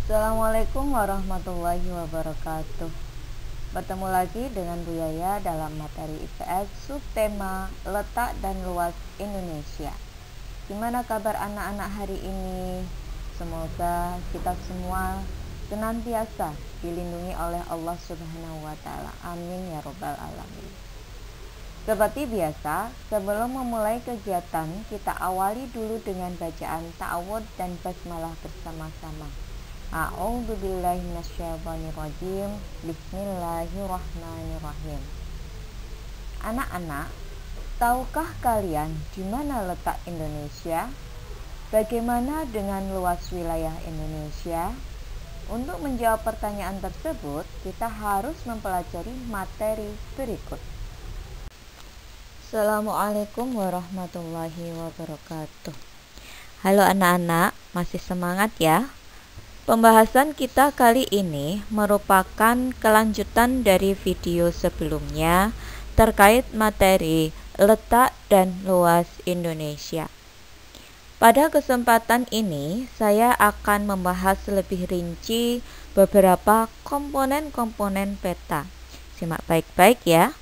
Assalamualaikum warahmatullahi wabarakatuh. Bertemu lagi dengan Bu Yaya dalam materi IPS subtema letak dan luas Indonesia. Gimana kabar anak-anak hari ini? Semoga kita semua senantiasa dilindungi oleh Allah Subhanahu wa taala. Amin ya robbal alamin. Seperti biasa, sebelum memulai kegiatan, kita awali dulu dengan bacaan ta'awudz dan basmalah bersama-sama. A'udzubillahi minasyaitonirrajim. Bismillahirrahmanirrahim. Anak-anak, tahukah kalian di mana letak Indonesia? Bagaimana dengan luas wilayah Indonesia? Untuk menjawab pertanyaan tersebut, kita harus mempelajari materi berikut. Assalamualaikum warahmatullahi wabarakatuh. Halo anak-anak, masih semangat ya? Pembahasan kita kali ini merupakan kelanjutan dari video sebelumnya terkait materi letak dan luas Indonesia. Pada kesempatan ini, saya akan membahas lebih rinci beberapa komponen-komponen peta. Simak baik-baik ya.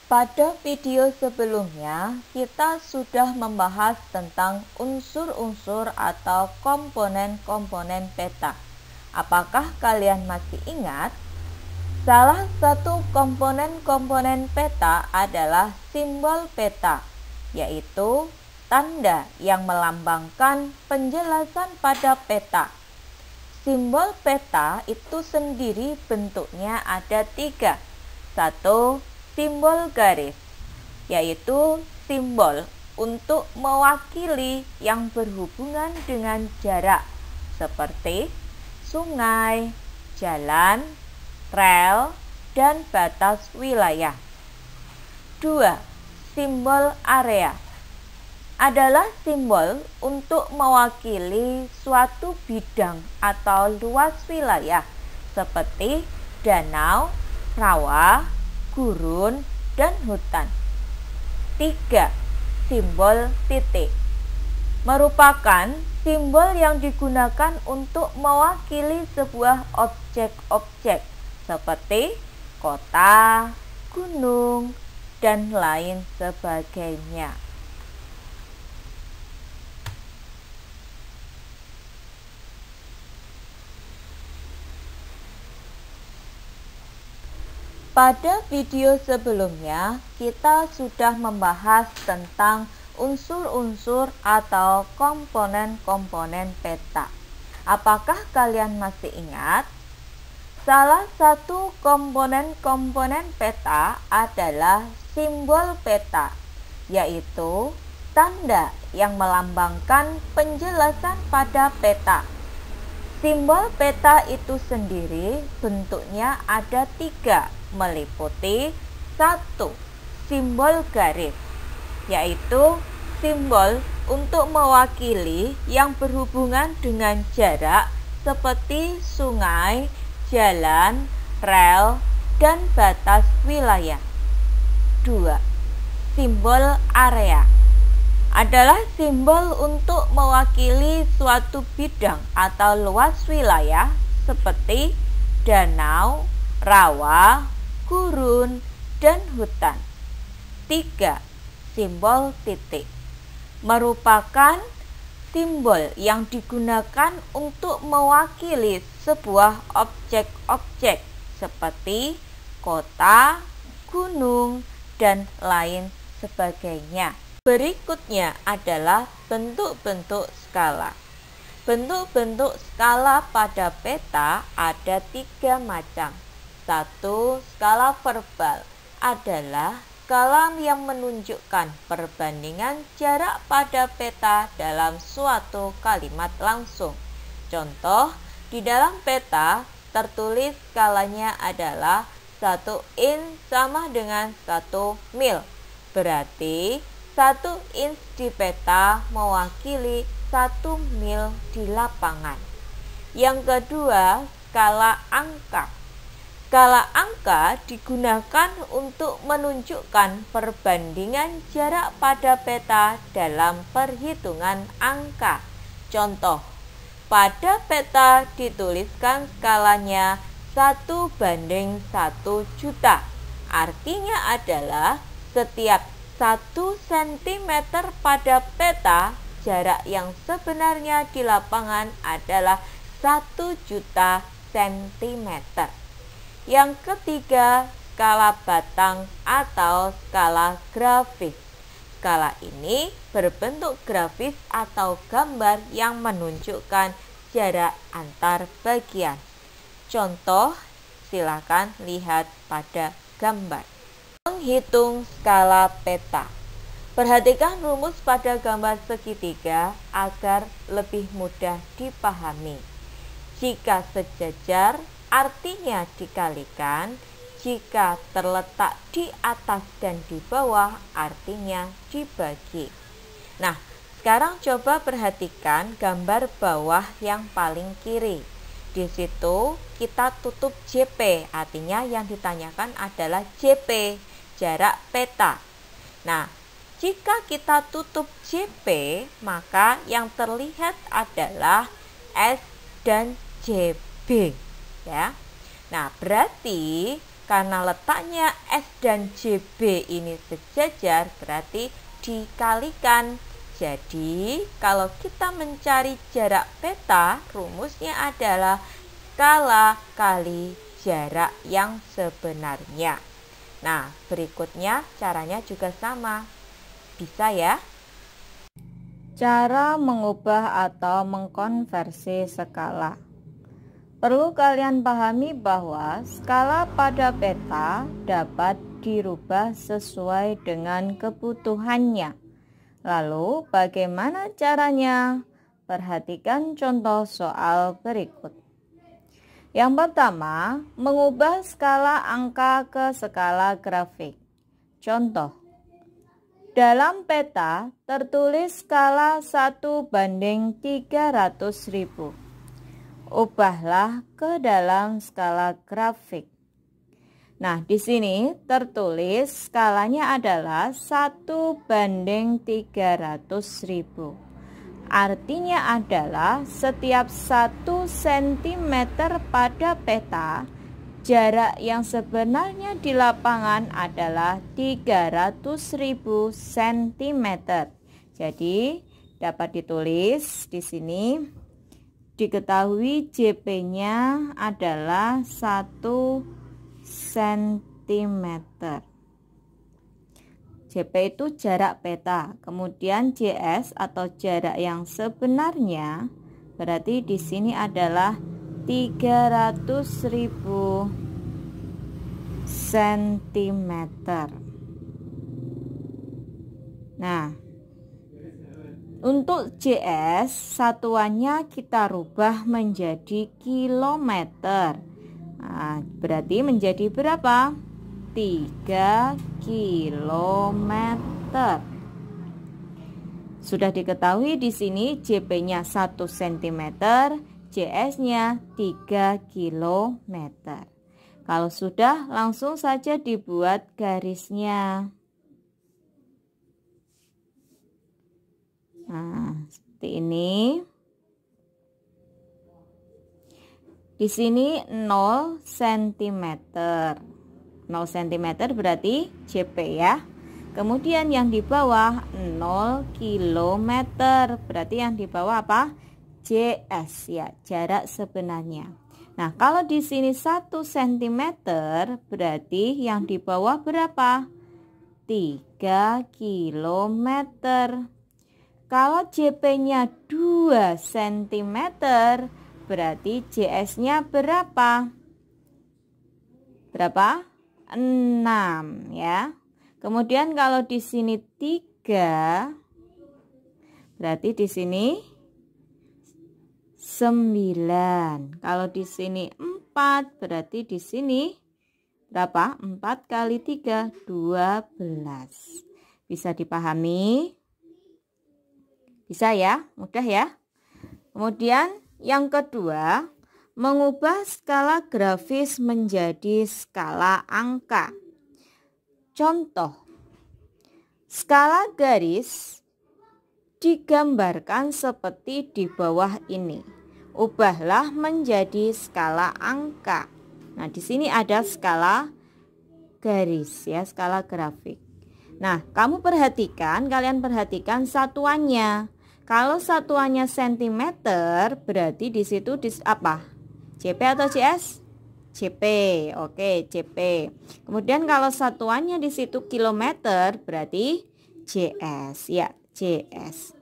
Pada video sebelumnya, kita sudah membahas tentang unsur-unsur atau komponen-komponen peta. Apakah kalian masih ingat? Salah satu komponen-komponen peta adalah simbol peta, yaitu tanda yang melambangkan penjelasan pada peta. Simbol peta itu sendiri bentuknya ada 3. 1. Simbol garis, yaitu simbol untuk mewakili yang berhubungan dengan jarak, seperti sungai, jalan, rel, dan batas wilayah. 2. Simbol area adalah simbol untuk mewakili suatu bidang atau luas wilayah, seperti danau, rawa, gurun, dan hutan. 3. Simbol titik merupakan simbol yang digunakan untuk mewakili sebuah objek-objek seperti kota, gunung, dan lain sebagainya. Pada video sebelumnya, kita sudah membahas tentang unsur-unsur atau komponen-komponen peta. Apakah kalian masih ingat? Salah satu komponen-komponen peta adalah simbol peta, yaitu tanda yang melambangkan penjelasan pada peta. Simbol peta itu sendiri bentuknya ada 3, meliputi 1. Simbol garis, yaitu simbol untuk mewakili yang berhubungan dengan jarak seperti sungai, jalan, rel, dan batas wilayah. 2. Simbol area adalah simbol untuk mewakili suatu bidang atau luas wilayah seperti danau, rawa, gurun, dan hutan. 3. Simbol titik merupakan simbol yang digunakan untuk mewakili sebuah objek-objek seperti kota, gunung, dan lain sebagainya. Berikutnya adalah bentuk-bentuk skala. Bentuk-bentuk skala pada peta ada 3 macam. 1. Skala verbal adalah skala yang menunjukkan perbandingan jarak pada peta dalam suatu kalimat langsung. Contoh, di dalam peta tertulis skalanya adalah 1 in sama dengan 1 mil. Berarti 1 inch di peta mewakili 1 mil di lapangan. Yang kedua, skala angka. Skala angka digunakan untuk menunjukkan perbandingan jarak pada peta dalam perhitungan angka. Contoh, Pada peta dituliskan skalanya 1:1 juta. Artinya adalah setiap 1 cm pada peta, jarak yang sebenarnya di lapangan adalah 1 juta cm. Yang ketiga, skala batang atau skala grafis. Skala ini berbentuk grafis atau gambar yang menunjukkan jarak antar bagian. Contoh, silakan lihat pada gambar. Menghitung skala peta. Perhatikan rumus pada gambar segitiga agar lebih mudah dipahami. Jika sejajar, artinya dikalikan. Jika terletak di atas dan di bawah, artinya dibagi. Nah, sekarang coba perhatikan gambar bawah yang paling kiri. Di situ kita tutup JP, artinya yang ditanyakan adalah JP, jarak peta. Nah, jika kita tutup JP, maka yang terlihat adalah S dan JB, ya. Nah, berarti karena letaknya S dan JB ini sejajar, berarti dikalikan. Jadi, kalau kita mencari jarak peta, rumusnya adalah skala kali jarak yang sebenarnya. Nah, berikutnya caranya juga sama. Bisa ya? Cara mengubah atau mengkonversi skala. Perlu kalian pahami bahwa skala pada peta dapat dirubah sesuai dengan kebutuhannya. Lalu bagaimana caranya? Perhatikan contoh soal berikut. Yang pertama, mengubah skala angka ke skala grafik. Contoh, dalam peta tertulis skala 1:300.000. Ubahlah ke dalam skala grafik. Nah, di sini tertulis skalanya adalah 1:300.000. Artinya adalah setiap 1 cm pada peta, jarak yang sebenarnya di lapangan adalah 300.000 cm. Jadi, dapat ditulis di sini. Diketahui JP-nya adalah 1 cm. JP itu jarak peta. Kemudian JS atau jarak yang sebenarnya berarti di sini adalah 300.000 cm. Nah, untuk JS satuannya kita rubah menjadi kilometer. Nah, berarti menjadi berapa? 3 kilometer. Sudah diketahui di sini JP-nya 1 cm, JS-nya 3 kilometer. Kalau sudah, langsung saja dibuat garisnya. Nah, seperti ini. Di sini 0 cm. 0 cm berarti JP ya. Kemudian yang di bawah 0 km. Berarti yang di bawah apa? JS ya, jarak sebenarnya. Nah, kalau di sini 1 cm berarti yang di bawah berapa? 3 km. Kalau JP-nya 2 cm, berarti JS-nya berapa? Berapa? 6 ya. Kemudian kalau di sini 3, berarti di sini 9. Kalau di sini 4, berarti di sini berapa? 4 kali 3, 12. Bisa dipahami? Bisa ya, mudah ya. Kemudian yang kedua, mengubah skala grafis menjadi skala angka. Contoh, skala garis digambarkan seperti di bawah ini. ubahlah menjadi skala angka. Nah, di sini ada skala garis ya, skala grafik. Nah, kalian perhatikan satuannya. Kalau satuannya cm, berarti di situ apa? CP atau CS? CP. Oke, CP. Kemudian kalau satuannya di situ kilometer, berarti CS ya, CS.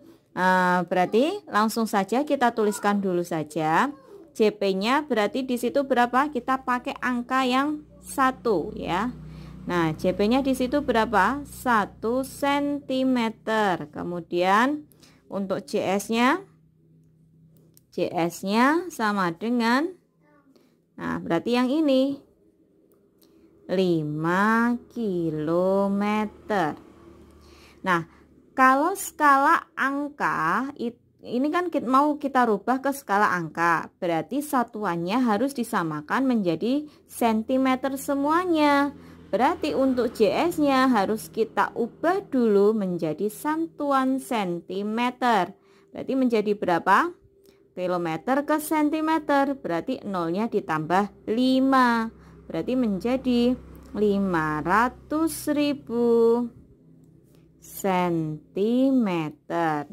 Berarti langsung saja kita tuliskan dulu saja. CP-nya berarti di situ berapa? Kita pakai angka yang 1 ya. Nah, CP-nya di situ berapa? 1 cm. Kemudian untuk CS-nya sama dengan, nah berarti yang ini 5 km. Nah, kalau skala angka ini kan mau kita rubah ke skala angka, berarti satuannya harus disamakan menjadi cm semuanya. Berarti untuk JS-nya harus kita ubah dulu menjadi satuan cm. Berarti menjadi berapa? Kilometer ke sentimeter. Berarti nolnya ditambah 5. Berarti menjadi 500.000 cm.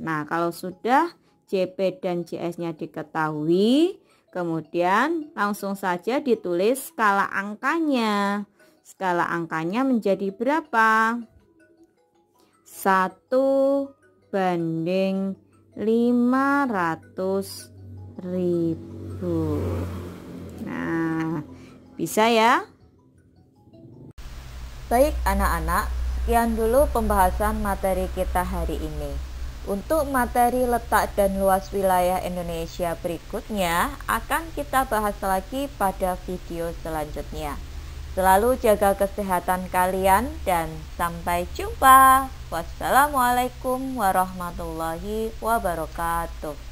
Nah, kalau sudah JP dan JS-nya diketahui, kemudian langsung saja ditulis skala angkanya. Skala angkanya menjadi berapa? 1/500.000. Nah, bisa ya? Baik anak-anak, sekian dulu pembahasan materi kita hari ini. Untuk materi letak dan luas wilayah Indonesia berikutnya akan kita bahas lagi pada video selanjutnya. Selalu jaga kesehatan kalian dan sampai jumpa. Wassalamualaikum warahmatullahi wabarakatuh.